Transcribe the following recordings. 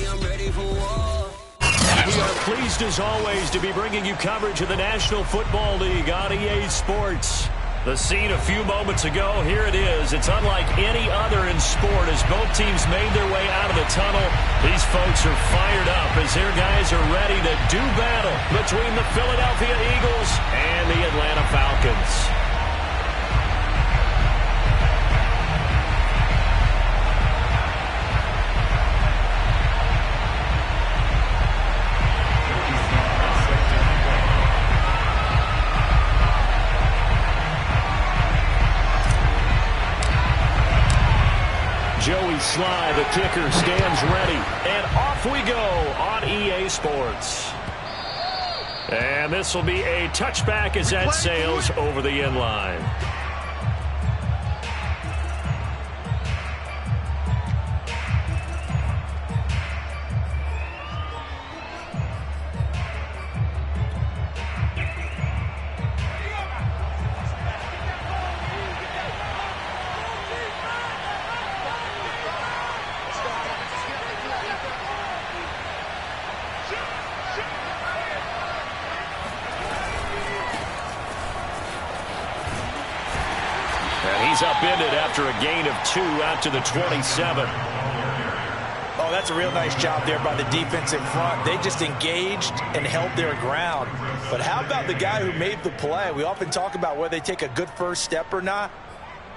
We are pleased as always to be bringing you coverage of the National Football League on EA Sports. The scene a few moments ago, here it is. It's unlike any other in sport as both teams made their way out of the tunnel. These folks are fired up as their guys are ready to do battle between the Philadelphia Eagles and the Atlanta Falcons. Joey Sly, the kicker, stands ready. And off we go on EA Sports. And this will be a touchback as that sails over the end line. He's upended after a gain of 2 out to the 27. Oh, that's a real nice job there by the defense in front. They just engaged and held their ground. But how about the guy who made the play? We often talk about whether they take a good first step or not.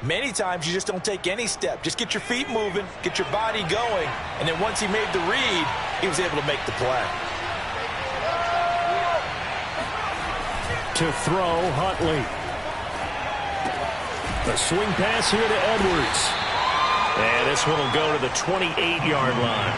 Many times you just don't take any step. Just get your feet moving, get your body going, and then once he made the read, he was able to make the play. To throw, Huntley. A swing pass here to Edwards. And this one will go to the 28-yard line.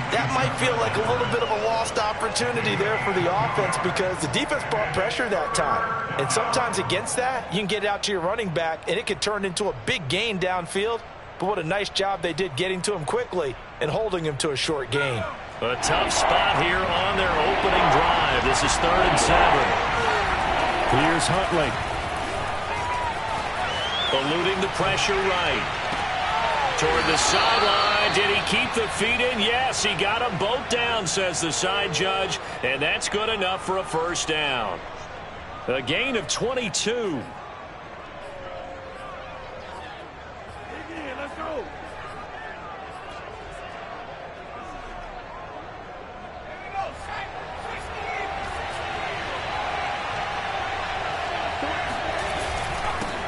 That might feel like a little bit of a lost opportunity there for the offense because the defense brought pressure that time. And sometimes against that, you can get out to your running back, and it could turn into a big gain downfield. But what a nice job they did getting to him quickly and holding him to a short gain. A tough spot here on their opening drive. This is 3rd and 7. Here's Huntley. Eluding the pressure right. Toward the sideline. Did he keep the feet in? Yes, he got them both down, says the side judge. And that's good enough for a first down. A gain of 22. Let's go.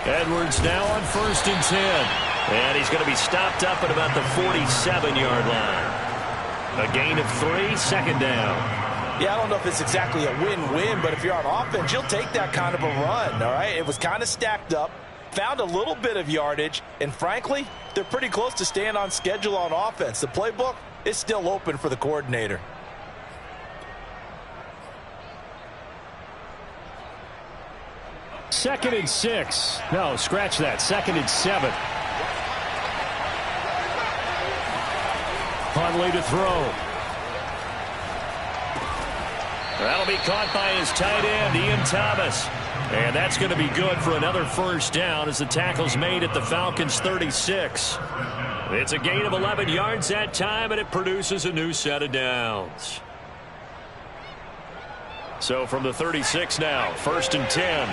Edwards now on 1st and 10. And he's going to be stopped up at about the 47-yard line. A gain of 3, 2nd down. Yeah, I don't know if it's exactly a win-win, but if you're on offense, you'll take that kind of a run, all right? It was kind of stacked up, found a little bit of yardage, and frankly, they're pretty close to staying on schedule on offense. The playbook is still open for the coordinator. Second and 6. No, scratch that. 2nd and 7. Huntley to throw. That'll be caught by his tight end, Ian Thomas. And that's going to be good for another first down as the tackle's made at the Falcons' 36. It's a gain of 11 yards that time, and it produces a new set of downs. So from the 36 now, 1st and 10.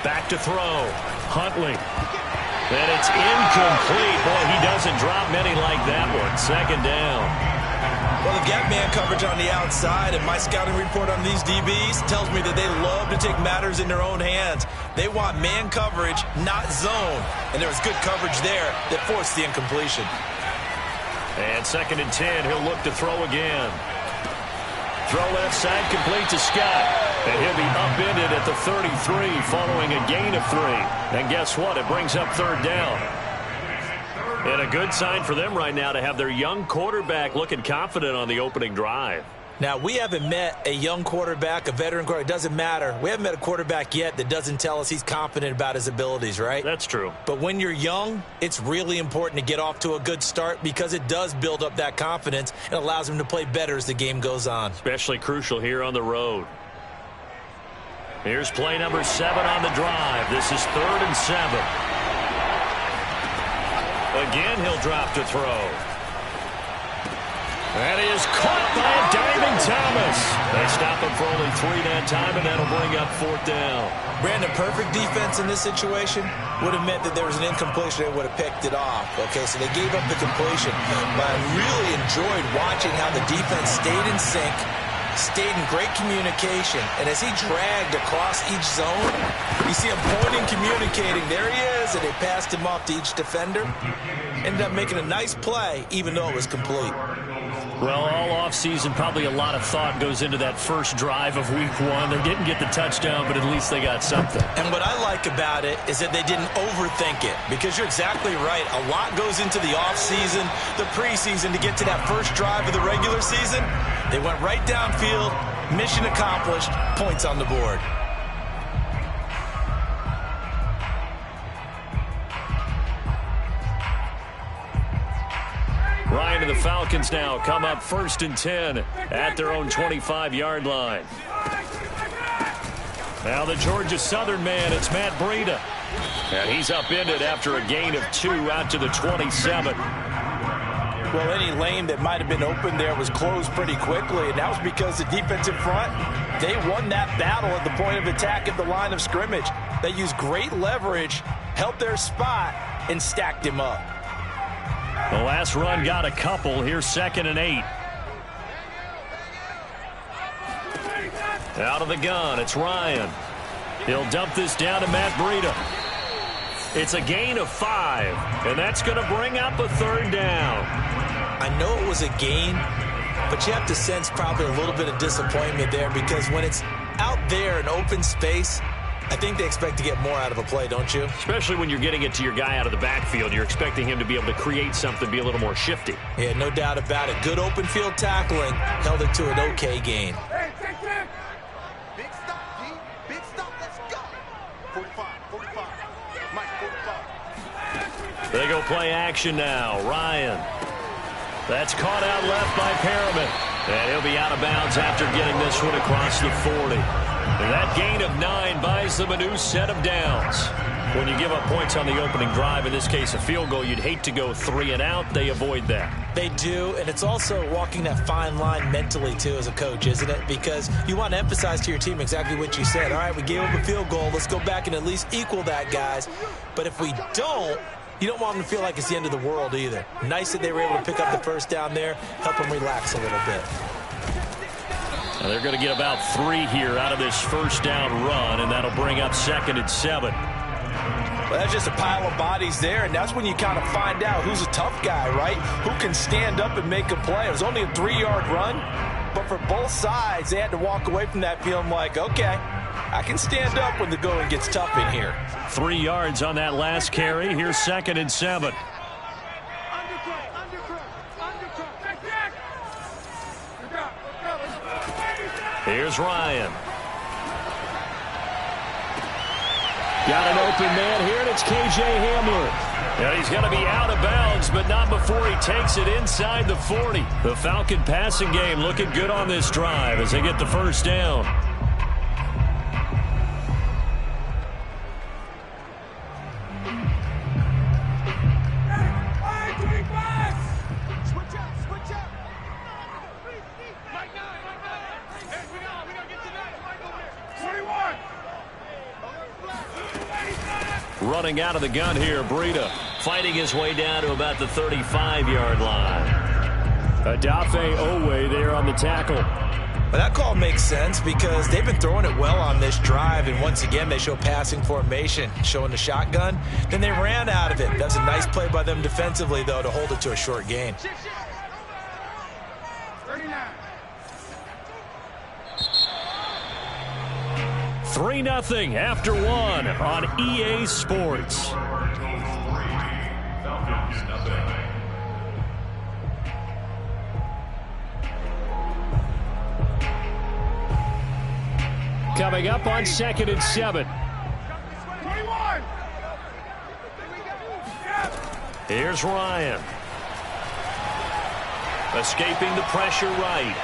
Back to throw. Huntley. And it's incomplete. Boy, he doesn't drop many like that one. 2nd down. Well, they've got man coverage on the outside, and my scouting report on these DBs tells me that they love to take matters in their own hands. They want man coverage, not zone. And there was good coverage there that forced the incompletion. And 2nd and 10, he'll look to throw again. Throw left side, complete to Scott. And he'll be upended at the 33 following a gain of 3. And guess what? It brings up 3rd down. And a good sign for them right now to have their young quarterback looking confident on the opening drive. Now, we haven't met a young quarterback, a veteran quarterback. It doesn't matter. We haven't met a quarterback yet that doesn't tell us he's confident about his abilities, right? That's true. But when you're young, it's really important to get off to a good start because it does build up that confidence and allows him to play better as the game goes on. Especially crucial here on the road. Here's play number 7 on the drive. This is 3rd and 7. Again, he'll drop to throw. That is caught by a diving Thomas. They stop him for only 3 that time, and that'll bring up 4th down. Brandon, perfect defense in this situation would have meant that there was an incompletion. They would have picked it off. Okay, so they gave up the completion. But I really enjoyed watching how the defense stayed in sync, stayed in great communication, and as he dragged across each zone, you see him pointing, communicating. There he is, and they passed him off to each defender. Ended up making a nice play, even though it was complete. Well, all offseason, probably a lot of thought goes into that first drive of week 1. They didn't get the touchdown, but at least they got something. And what I like about it is that they didn't overthink it, because you're exactly right. A lot goes into the offseason, the preseason, to get to that first drive of the regular season. They went right downfield, mission accomplished, points on the board. Ryan and the Falcons now come up 1st and 10 at their own 25-yard line. Now the Georgia Southern man, it's Matt Breida. And he's upended after a gain of 2 out to the 27. Well, any lane that might have been open there was closed pretty quickly, and that was because the defensive front, they won that battle at the point of attack at the line of scrimmage. They used great leverage, held their spot, and stacked him up. The last run got a couple. Here's 2nd and 8. Out of the gun, it's Ryan. He'll dump this down to Matt Breida. It's a gain of 5, and that's going to bring up a 3rd down. I know it was a gain, but you have to sense probably a little bit of disappointment there, because when it's out there in open space, I think they expect to get more out of a play, don't you? Especially when you're getting it to your guy out of the backfield. You're expecting him to be able to create something, be a little more shifty. Yeah, no doubt about it. Good open field tackling, held it to an okay gain. Big stop, D. Big stop, let's go. 45, 45. Mike, 45. They go play action now. Ryan. That's caught out left by Perriman. And he'll be out of bounds after getting this one across the 40. And that gain of 9 buys them a new set of downs. When you give up points on the opening drive, in this case a field goal, you'd hate to go 3 and out. They avoid that. They do, and it's also walking that fine line mentally, too, as a coach, isn't it? Because you want to emphasize to your team exactly what you said. All right, we gave up a field goal. Let's go back and at least equal that, guys. But if we don't, you don't want them to feel like it's the end of the world either. Nice that they were able to pick up the first down there, help them relax a little bit. Now they're going to get about 3 here out of this first down run, and that'll bring up 2nd and 7. Well, that's just a pile of bodies there, and that's when you kind of find out who's a tough guy, right? Who can stand up and make a play. It was only a 3-yard run, but for both sides, they had to walk away from that feeling like, okay, I can stand up when the going gets tough in here. 3 yards on that last carry. Here's 2nd and 7. Here's Ryan. Got an open man here, and it's K.J. Hamler. And he's going to be out of bounds, but not before he takes it inside the 40. The Falcon passing game looking good on this drive as they get the first down. Running out of the gun here, Breida fighting his way down to about the 35-yard line. Adafe Owe there on the tackle. Well, that call makes sense because they've been throwing it well on this drive, and once again they show passing formation, showing the shotgun. Then they ran out of it. That's a nice play by them defensively, though, to hold it to a short gain. 3-0 after 1 on EA Sports. Coming up on 2nd and 7. Here's Ryan. Escaping the pressure right.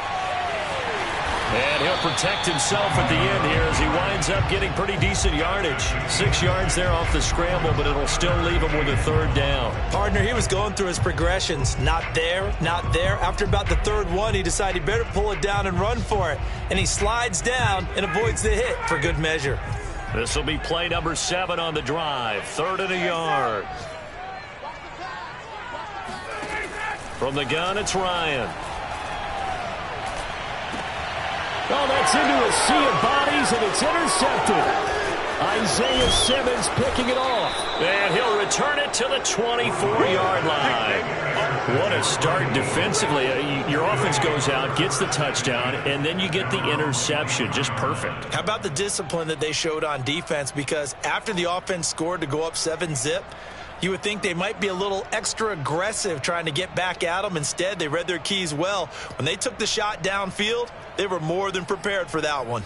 And he'll protect himself at the end here as he winds up getting pretty decent yardage. 6 yards there off the scramble, but it'll still leave him with a third down. Partner, he was going through his progressions. Not there, not there. After about the third one, he decided he better pull it down and run for it. And he slides down and avoids the hit for good measure. This will be play number 7 on the drive. 3rd and a yard. From the gun, it's Ryan. Oh, that's into a sea of bodies, and it's intercepted. Isaiah Simmons picking it off. And he'll return it to the 24-yard line. What a start defensively. Your offense goes out, gets the touchdown, and then you get the interception. Just perfect. How about the discipline that they showed on defense? Because after the offense scored to go up 7-zip, you would think they might be a little extra aggressive trying to get back at them. Instead, they read their keys well. When they took the shot downfield, they were more than prepared for that one.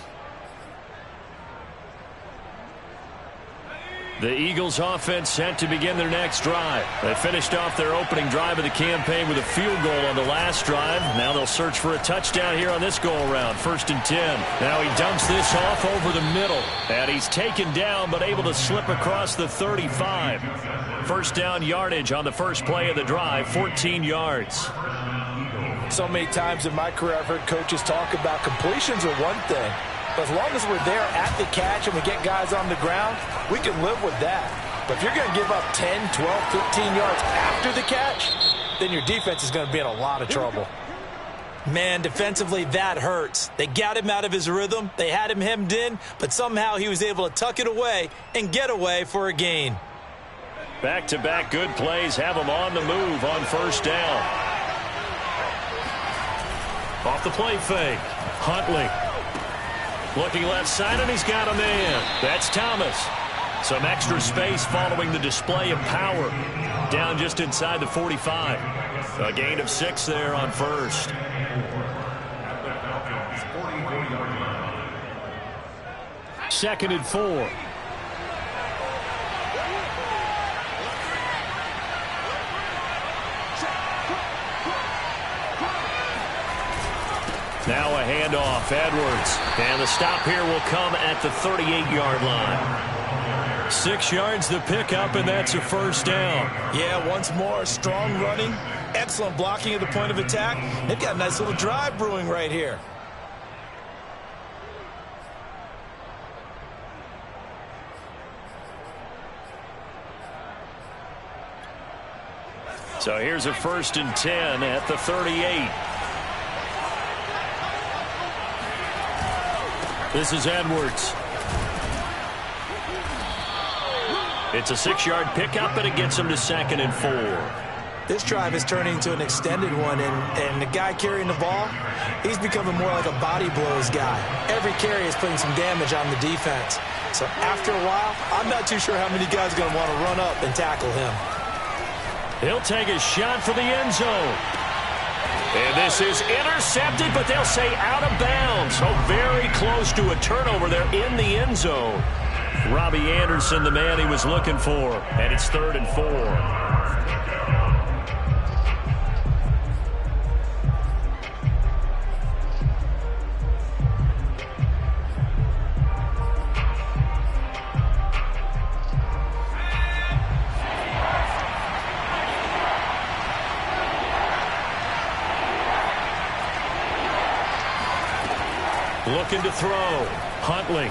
The Eagles offense set to begin their next drive. They finished off their opening drive of the campaign with a field goal on the last drive. Now they'll search for a touchdown here on this go-around. 1st and 10. Now he dumps this off over the middle. And he's taken down but able to slip across the 35. First down yardage on the first play of the drive, 14 yards. So many times in my career I've heard coaches talk about completions are one thing. But as long as we're there at the catch and we get guys on the ground, we can live with that. But if you're going to give up 10, 12, 15 yards after the catch, then your defense is going to be in a lot of trouble. Man, defensively, that hurts. They got him out of his rhythm. They had him hemmed in, but somehow he was able to tuck it away and get away for a gain. Back-to-back good plays have him on the move on first down. Off the play fake. Huntley. Looking left side, and he's got a man. That's Thomas. Some extra space following the display of power. Down just inside the 45. A gain of 6 there on first. Second and 4. Now a handoff, Edwards. And the stop here will come at the 38-yard line. 6 yards the pickup, and that's a first down. Yeah, once more, strong running, excellent blocking at the point of attack. They've got a nice little drive brewing right here. So here's a 1st and 10 at the 38. This is Edwards. It's a 6-yard pickup, and it gets him to 2nd and 4. This drive is turning into an extended one, and the guy carrying the ball, he's becoming more like a body blows guy. Every carry is putting some damage on the defense. So after a while, I'm not too sure how many guys are going to want to run up and tackle him. He'll take a shot for the end zone. And this is intercepted, but they'll say out of bounds. So very close to a turnover there in the end zone. Robbie Anderson, the man he was looking for. And it's 3rd and 4. Looking to throw. Huntley.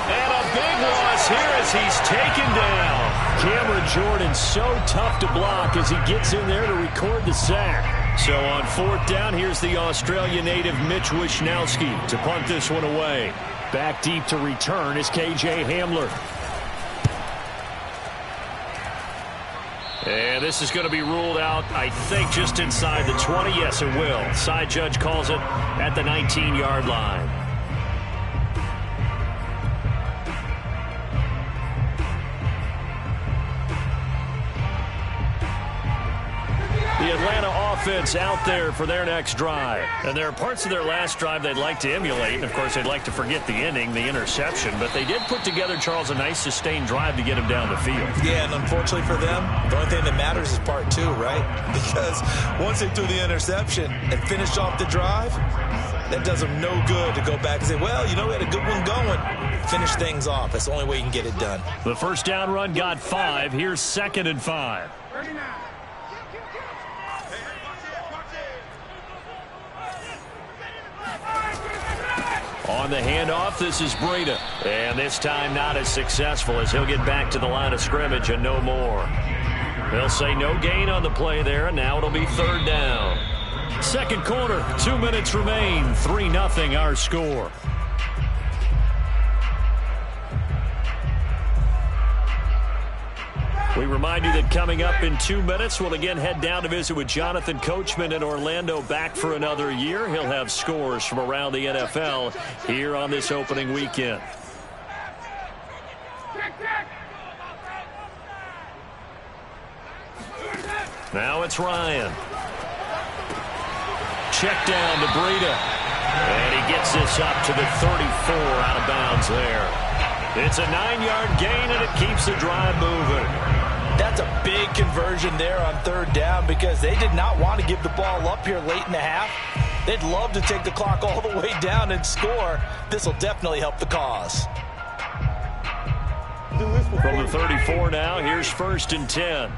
And a big loss here as he's taken down. Cameron Jordan so tough to block as he gets in there to record the sack. So on 4th down, here's the Australia native Mitch Wishnowsky to punt this one away. Back deep to return is K.J. Hamler. And this is going to be ruled out, I think, just inside the 20. Yes, it will. Side judge calls it at the 19-yard line. The Atlanta offense out there for their next drive. And there are parts of their last drive they'd like to emulate. And, of course, they'd like to forget the ending, the interception. But they did put together, Charles, a nice sustained drive to get him down the field. Yeah, and unfortunately for them, the only thing that matters is part 2, right? Because once they threw the interception and finished off the drive, That does them no good to go back and say, well, you know, we had a good one going. Finish things off. That's the only way you can get it done. The first down run got 5. Here's 2nd and 5. On the handoff, this is Breida. And this time not as successful as he'll get back to the line of scrimmage and no more. They'll say no gain on the play there, and now it'll be 3rd down. Second quarter, 2 minutes remain. 3-0 our score. We remind you that coming up in 2 minutes, we'll again head down to visit with Jonathan Coachman in Orlando, back for another year. He'll have scores from around the NFL here on this opening weekend. Now it's Ryan. Check down to Breida. And he gets this up to the 34, out of bounds there. It's a 9-yard gain, and it keeps the drive moving. That's a big conversion there on 3rd down because they did not want to give the ball up here late in the half. They'd love to take the clock all the way down and score. This will definitely help the cause. From the 34 now, here's 1st and 10.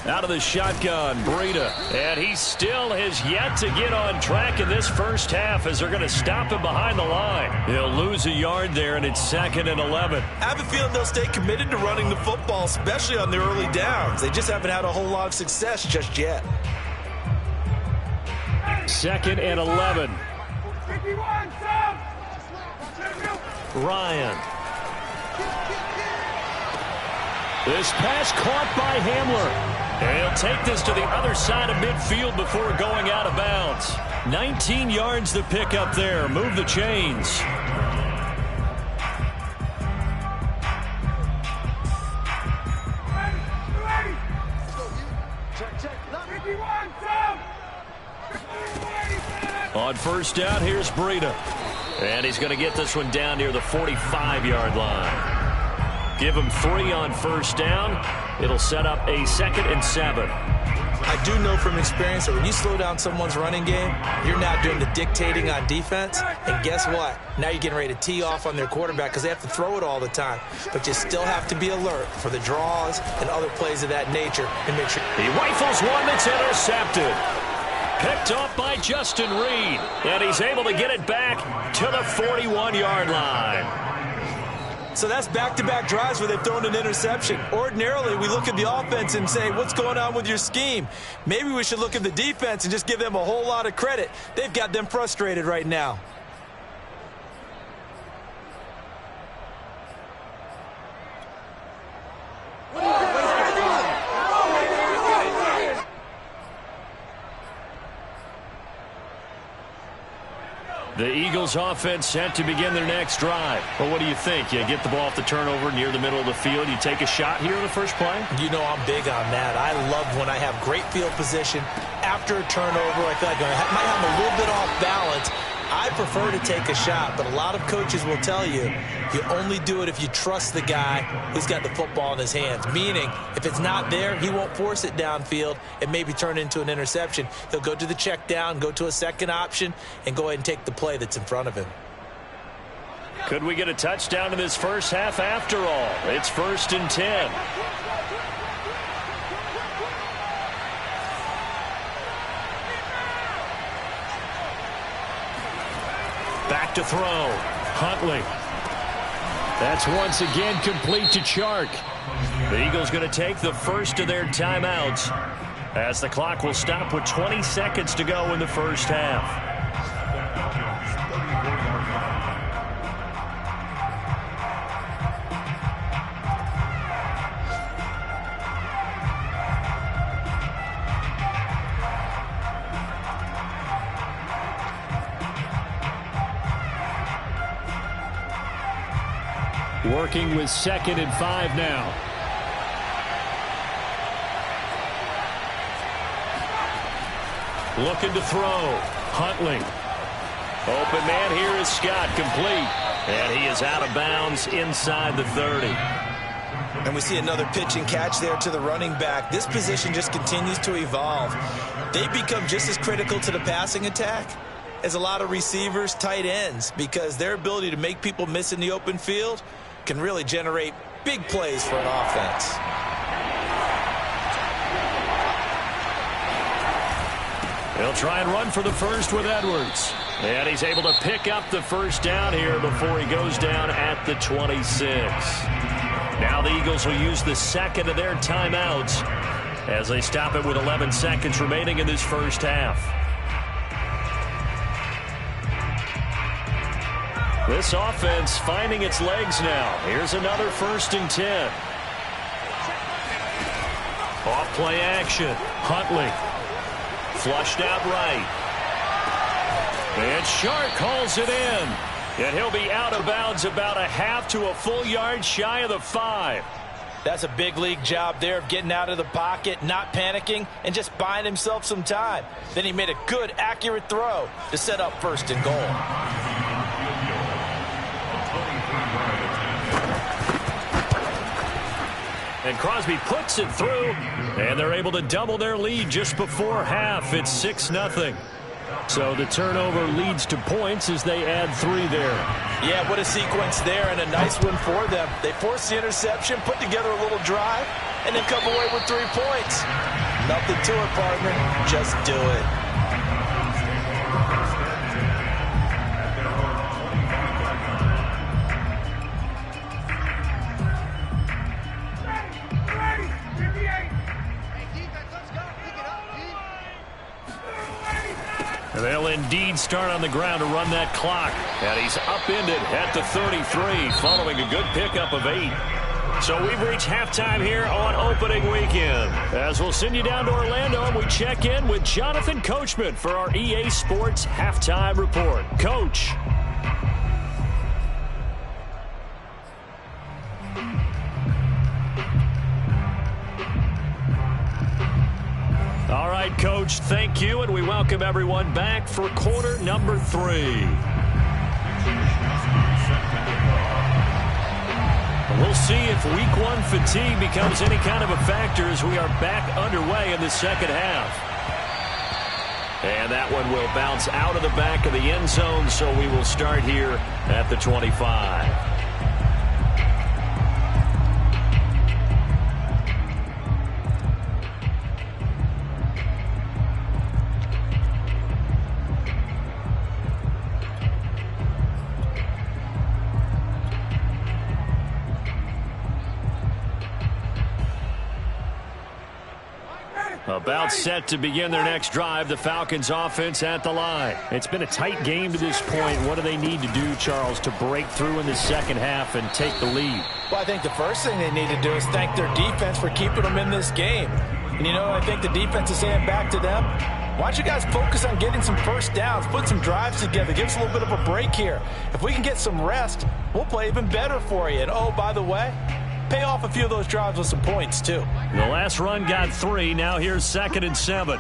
Out of the shotgun, Breida. And he still has yet to get on track in this first half as they're going to stop him behind the line. He'll lose a yard there, and it's 2nd and 11. I have a feeling they'll stay committed to running the football, especially on their early downs. They just haven't had a whole lot of success just yet. 2nd and 11. Ryan. This pass caught by Hamler. And he'll take this to the other side of midfield before going out of bounds. 19 yards to pick up there. Move the chains. On 1st down, here's Breida. And he's going to get this one down near the 45-yard line. Give him 3 on 1st down. It'll set up a 2nd and 7. I do know from experience that when you slow down someone's running game, you're now doing the dictating on defense. And guess what? Now you're getting ready to tee off on their quarterback because they have to throw it all the time. But you still have to be alert for the draws and other plays of that nature and make sure. He rifles one that's intercepted. Picked off by Justin Reed. And he's able to get it back to the 41-yard line. So that's back-to-back drives where they've thrown an interception. Ordinarily, we look at the offense and say, what's going on with your scheme? Maybe we should look at the defense and just give them a whole lot of credit. They've got them frustrated right now. The Eagles offense set to begin their next drive. Well, what do you think? You get the ball off the turnover near the middle of the field. You take a shot here in the first play? You know I'm big on that. I love when I have great field position. After a turnover, I feel like I might have a little bit off balance. I prefer to take a shot, but a lot of coaches will tell you, you only do it if you trust the guy who's got the football in his hands. Meaning, if it's not there, he won't force it downfield and maybe turn it into an interception. He'll go to the check down, go to a second option, and go ahead and take the play that's in front of him. Could we get a touchdown in this first half after all? It's 1st and 10. Back to throw. Huntley. That's once again complete to Chark. The Eagles going to take the first of their timeouts as the clock will stop with 20 seconds to go in the first half. Working with 2nd and 5 now. Looking to throw. Huntley. Open man here is Scott, complete. And he is out of bounds inside the 30. And we see another pitch and catch there to the running back. This position just continues to evolve. They become just as critical to the passing attack as a lot of receivers, tight ends, because their ability to make people miss in the open field can really generate big plays for an offense. He'll try and run for the first with Edwards. And he's able to pick up the first down here before he goes down at the 26. Now the Eagles will use the second of their timeouts as they stop it with 11 seconds remaining in this first half. This offense finding its legs now. Here's another 1st and 10. Off play action. Huntley. Flushed out right. And Shark calls it in. And he'll be out of bounds about a half to a full yard shy of the 5. That's a big league job there of getting out of the pocket, not panicking, and just buying himself some time. Then he made a good, accurate throw to set up 1st and goal. And Crosby puts it through, and they're able to double their lead just before half. It's 6-0. So the turnover leads to points as they add 3 there. Yeah, what a sequence there, and a nice one for them. They force the interception, put together a little drive, and then come away with 3 points. Nothing to it, partner. Just do it. They'll indeed start on the ground to run that clock. And he's upended at the 33 following a good pickup of 8. So we've reached halftime here on opening weekend. As we'll send you down to Orlando and we check in with Jonathan Coachman for our EA Sports Halftime Report. Coach. All right, Coach, thank you, and we welcome everyone back for quarter number 3. We'll see if week 1 fatigue becomes any kind of a factor as we are back underway in the second half. And that one will bounce out of the back of the end zone, so we will start here at the 25. About set to begin their next drive, the Falcons offense at the line. It's been a tight game to this point. What do they need to do, Charles, to break through in the second half and take the lead? Well, I think the first thing they need to do is thank their defense for keeping them in this game. And, you know, I think the defense is saying back to them, why don't you guys focus on getting some first downs, put some drives together, give us a little bit of a break here. If we can get some rest, we'll play even better for you. And, oh, by the way, pay off a few of those drives with some points, too. The last run got 3. Now here's 2nd and 7.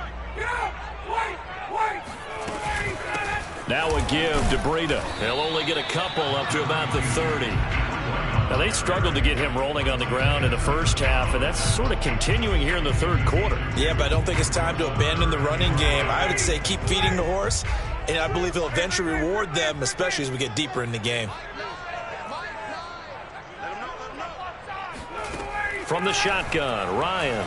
Now a give to Breida. He'll only get a couple up to about the 30. Now, they struggled to get him rolling on the ground in the first half, and that's sort of continuing here in the third quarter. Yeah, but I don't think it's time to abandon the running game. I would say keep feeding the horse, and I believe he'll eventually reward them, especially as we get deeper in the game. From the shotgun, Ryan.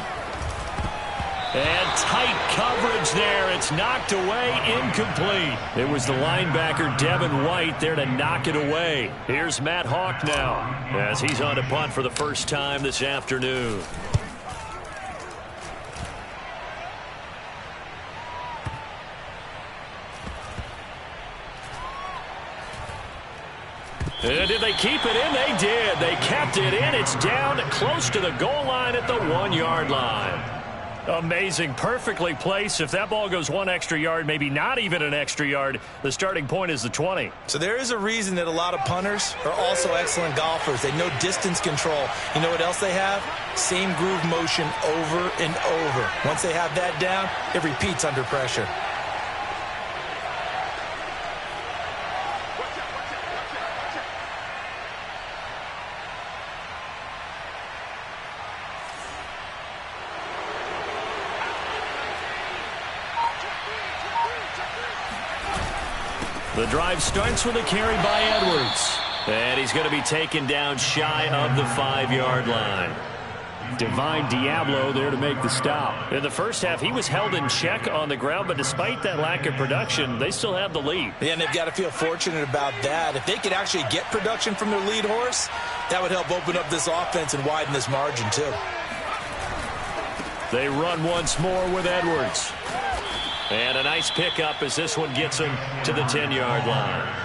And tight coverage there. It's knocked away, incomplete. It was the linebacker, Devin White, there to knock it away. Here's Matt Hawk now as he's on to punt for the first time this afternoon. And did they keep it in? They did. They kept it in. It's down close to the goal line at the 1-yard line. Amazing. Perfectly placed. If that ball goes 1 extra yard, maybe not even an extra yard, the starting point is the 20. So there is a reason that a lot of punters are also excellent golfers. They know distance control. You know what else they have? Same groove motion over and over. Once they have that down, it repeats under pressure. The drive starts with a carry by Edwards. And he's going to be taken down shy of the 5-yard line. Divine Diablo there to make the stop. In the first half, he was held in check on the ground, but despite that lack of production, they still have the lead. Yeah, and they've got to feel fortunate about that. If they could actually get production from their lead horse, that would help open up this offense and widen this margin too. They run once more with Edwards. And a nice pickup as this one gets him to the 10-yard line.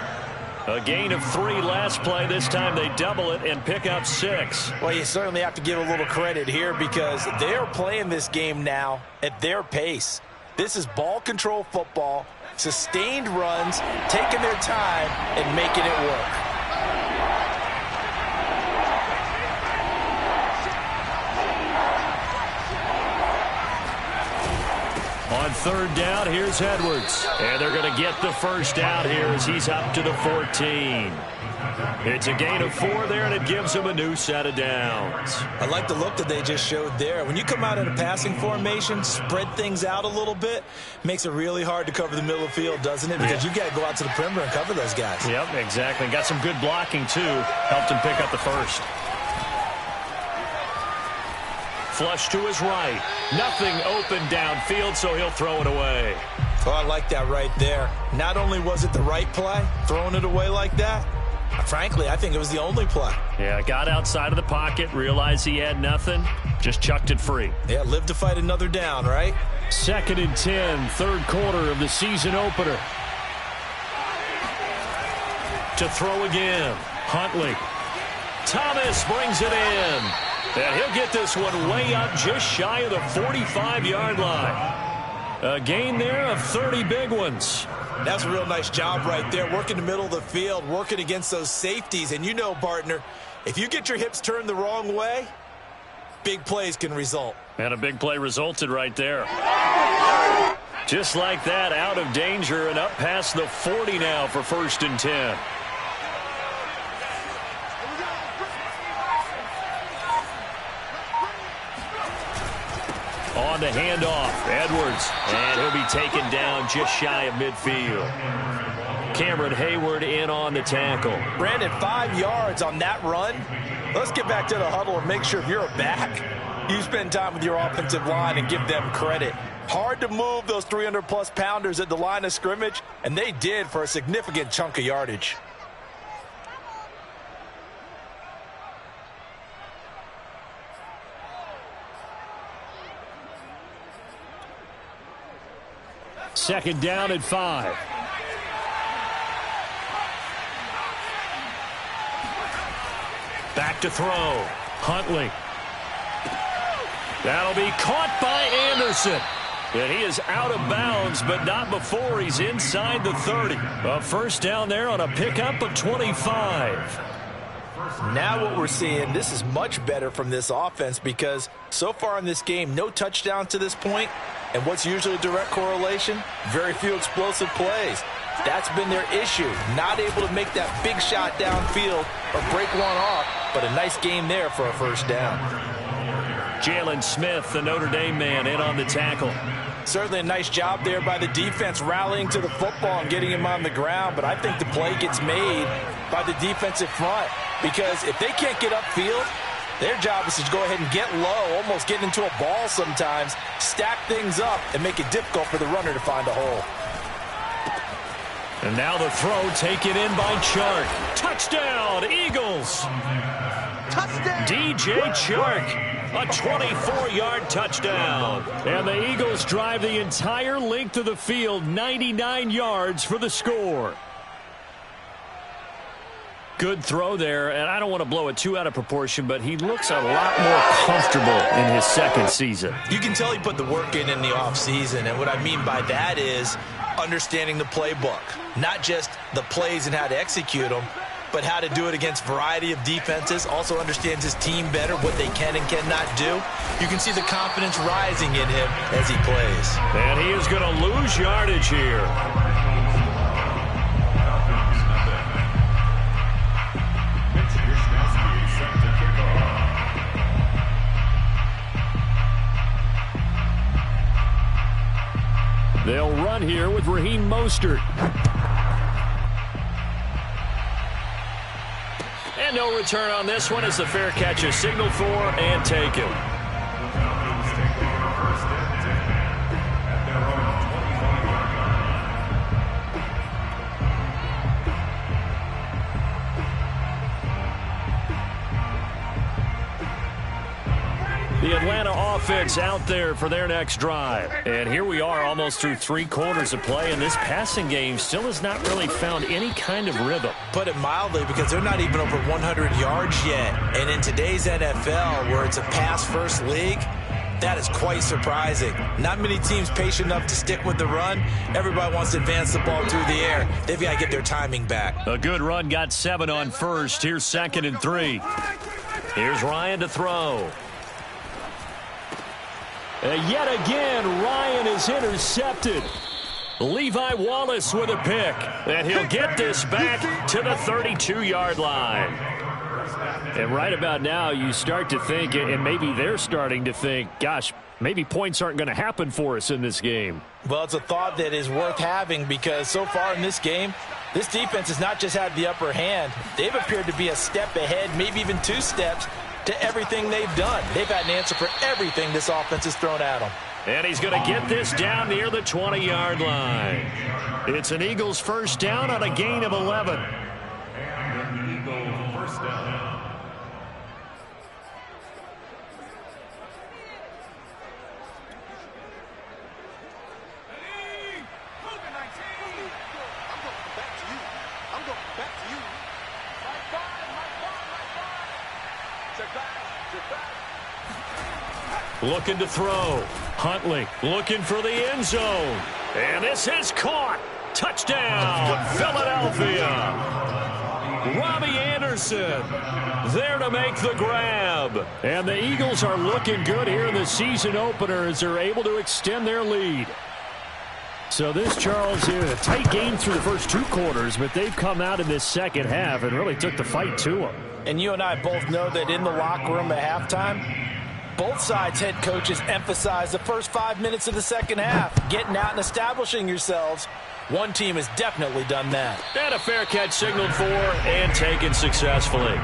A gain of 3 last play. This time they double it and pick up 6. Well, you certainly have to give a little credit here because they're playing this game now at their pace. This is ball control football, sustained runs, taking their time and making it work. On 3rd down, here's Edwards. And they're going to get the first down here as he's up to the 14. It's a gain of 4 there, and it gives him a new set of downs. I like the look that they just showed there. When you come out in a passing formation, spread things out a little bit, makes it really hard to cover the middle of the field, doesn't it? Because you've got to go out to the perimeter and cover those guys. Yep, exactly. Got some good blocking, too. Helped him pick up the first. Flush to his right. Nothing open downfield, so he'll throw it away. Oh, I like that right there. Not only was it the right play, throwing it away like that, frankly, I think it was the only play. Yeah, got outside of the pocket, realized he had nothing, just chucked it free. Yeah, live to fight another down, right? 2nd and 10, 3rd quarter of the season opener. To throw again, Huntley. Thomas brings it in. And he'll get this one way up just shy of the 45-yard line. A gain there of 30 big ones. That's a real nice job right there, working the middle of the field, working against those safeties. And you know, partner, if you get your hips turned the wrong way, big plays can result. And a big play resulted right there. Just like that, out of danger and up past the 40 now for 1st and 10. On the handoff, Edwards, and he'll be taken down just shy of midfield. Cameron Hayward in on the tackle. Brandon, 5 yards on that run. Let's get back to the huddle and make sure if you're a back, you spend time with your offensive line and give them credit. Hard to move those 300-plus pounders at the line of scrimmage, and they did for a significant chunk of yardage. Second down at 5. Back to throw. Huntley. That'll be caught by Anderson. And he is out of bounds, but not before he's inside the 30. A first down there on a pickup of 25. Now what we're seeing, this is much better from this offense because so far in this game, no touchdown to this point. And what's usually a direct correlation? Very few explosive plays. That's been their issue. Not able to make that big shot downfield or break one off, but a nice game there for a first down. Jalen Smith, the Notre Dame man, in on the tackle. Certainly a nice job there by the defense rallying to the football and getting him on the ground, but I think the play gets made by the defensive front because if they can't get upfield, their job is to go ahead and get low, almost get into a ball sometimes, stack things up, and make it difficult for the runner to find a hole. And now the throw taken in by Chark. Touchdown, Eagles! Touchdown! DJ Chark, a 24-yard touchdown. And the Eagles drive the entire length of the field, 99 yards for the score. Good throw there, and I don't want to blow it too out of proportion, but he looks a lot more comfortable in his second season. You can tell he put the work in the offseason, and what I mean by that is understanding the playbook. Not just the plays and how to execute them, but how to do it against a variety of defenses. Also understands his team better, what they can and cannot do. You can see the confidence rising in him as he plays. And he is going to lose yardage here. They'll run here with Raheem Mostert. no return on this one as the fair catch is signaled for and taken. The Atlanta offense out there for their next drive. And here we are almost through 3 quarters of play, and this passing game still has not really found any kind of rhythm. Put it mildly, because they're not even over 100 yards yet. And in today's NFL, where it's a pass-first league, that is quite surprising. Not many teams patient enough to stick with the run. Everybody wants to advance the ball through the air. They've got to get their timing back. A good run got 7 on first. Here's 2nd and 3. Here's Ryan to throw. Yet again, Ryan is intercepted. Levi Wallace with a pick. And he'll get this back to the 32-yard line. And right about now, you start to think, and maybe they're starting to think, gosh, maybe points aren't going to happen for us in this game. Well, it's a thought that is worth having, because so far in this game, this defense has not just had the upper hand. They've appeared to be a step ahead, maybe even 2 steps, to everything they've done. They've had an answer for everything this offense has thrown at them. And he's going to get this down near the 20-yard line. It's an Eagles first down on a gain of 11. Eagles first down. Looking to throw. Huntley looking for the end zone. And this is caught. Touchdown, Philadelphia. Robbie Anderson there to make the grab. And the Eagles are looking good here in the season opener as they're able to extend their lead. So this, Charles, is a tight game through the first 2 quarters, but they've come out in this second half and really took the fight to them. And you and I both know that in the locker room at halftime, both sides' head coaches emphasize the first 5 minutes of the second half, getting out and establishing yourselves. One team has definitely done that. And a fair catch signaled for and taken successfully.